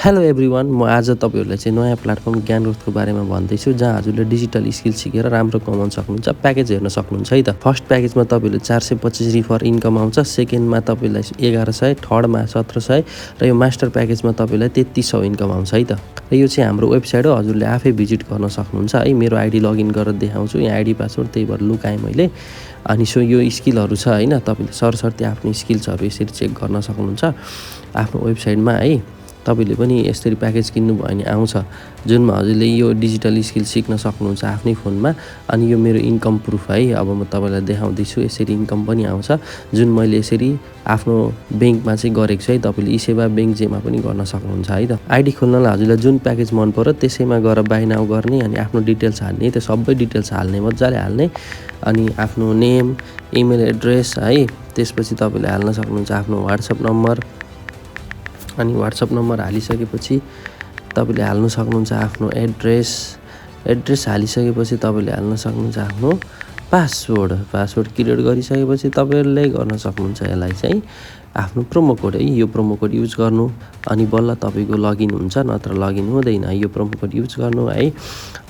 Hello everyone, म आज तपाईहरुलाई चाहिँ नयाँ प्लेटफर्म ज्ञानग्रोथको बारेमा भन्दैछु जहाँ हजुरले डिजिटल स्किल सिकेर राम्रो कमाउन सक्नुहुन्छ। प्याकेज हेर्न सक्नुहुन्छ है त। फर्स्ट प्याकेजमा तपाईले 425 रिफर इन्कम आउँछ, सेकेन्डमा तपाईलाई 1100, थर्डमा 1700 र यो मास्टर प्याकेजमा तपाईलाई 3300 इन्कम आउँछ है त। र यो चाहिँ हाम्रो वेबसाइट हो, हजुरले आफै भिजिट गर्न सक्नुहुन्छ है। मेरो आइडी लगइन गरेर देखाउँछु, यहाँ आइडी पासवर्ड त्यही भएर लुकाएँ मैले। अनि सो यो स्किलहरु छ हैन, तपाईले सरसर्ती आफ्नो स्किल्सहरु यसरी चेक गर्न सक्नुहुन्छ आफ्नो वेबसाइटमा है। तपाईले पनि यसरी प्याकेज किन्नु भयो भने आउँछ जुनमा हजुरले यो डिजिटल स्किल सिक्न सक्नुहुन्छ आफ्नै फोनमा। अनि यो मेरो इन्कम प्रुफ है, अब म तपाईलाई देखाउँदै छु। यसरी इन्कम पनि आउँछ जुन मैले यसरी आफ्नो बैंकमा चाहिँ गरेको छु है। तपाईले ई-सेवा बैंक जेमा पनि गर्न सक्नुहुन्छ है त। आइडी खोल्नलाई हजुरलाई जुन प्याकेज मन पर्यो त्यसैमा गएर बाइ नाउ गर्ने अनि आफ्नो डिटेल्स हाल्ने, त्यो सबै डिटेल्स हाल्ने, मज्जाले हाल्ने। अनि आफ्नो नेम, इमेल एड्रेस है, त्यसपछि तपाईले हाल्न सक्नुहुन्छ आफ्नो व्हाट्सएप नम्बर। अनि व्हाट्सएप नम्बर हालिसकेपछि तपाईले हाल्न सक्नुहुन्छ आफ्नो एड्रेस हालिसकेपछि तपाईले हाल्न सक्नुहुन्छ आफ्नो पासवर्ड क्रिएट गरिसकेपछि तपाईले गर्न सक्नुहुन्छ यसलाई चाहिँ आफ्नो प्रोमो कोड है। यो प्रोमो कोड युज गर्नु अनि बल्ल तपाईको लगइन हुन्छ, नत्र लगइन हुँदैन। यो प्रोमो कोड युज गर्नु है,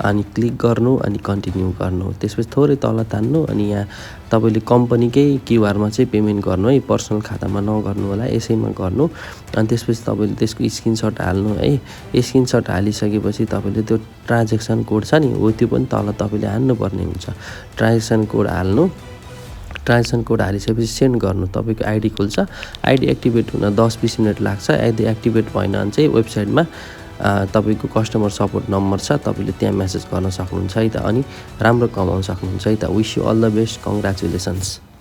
अनि क्लिक गर्नु अनि कन्टिन्यू गर्नु। त्यसपछि थोरै तल तान्नु अनि यहाँ तपाईले कम्पनीकै क्यूआरमा चाहिँ पेमेन्ट गर्नु है, पर्सनल खातामा नगर्नु होला, यसैमा गर्नु। अनि त्यसपछि तपाईले त्यसको स्क्रिनशट हाल्नु है। स्क्रिनशट हालिसकेपछि तपाईले त्यो ट्रान्ज्याक्सन कोड छ नि, हो त्यो पनि तल तपाईले हाल्नु पर्ने हुन्छ। ट्रान्ज्याक्सन कोड हाल्नु, ट्रान्ज्याक्सन कोड हालिसकेपछि सेन्ड गर्नु। तपाईको आइडी खुल्छ। आइडी एक्टिभेट हुन 10-20 मिनेट लाग्छ। यदि एक्टिभेट भएन भने चाहिँ वेबसाइटमा तपाईको कस्टमर सपोर्ट नम्बर छ, तपाईले त्यहाँ मेसेज गर्न सक्नुहुन्छ है त। अनि राम्रो कमाउन सक्नुहुन्छ है त। Wish you all the best, congratulations.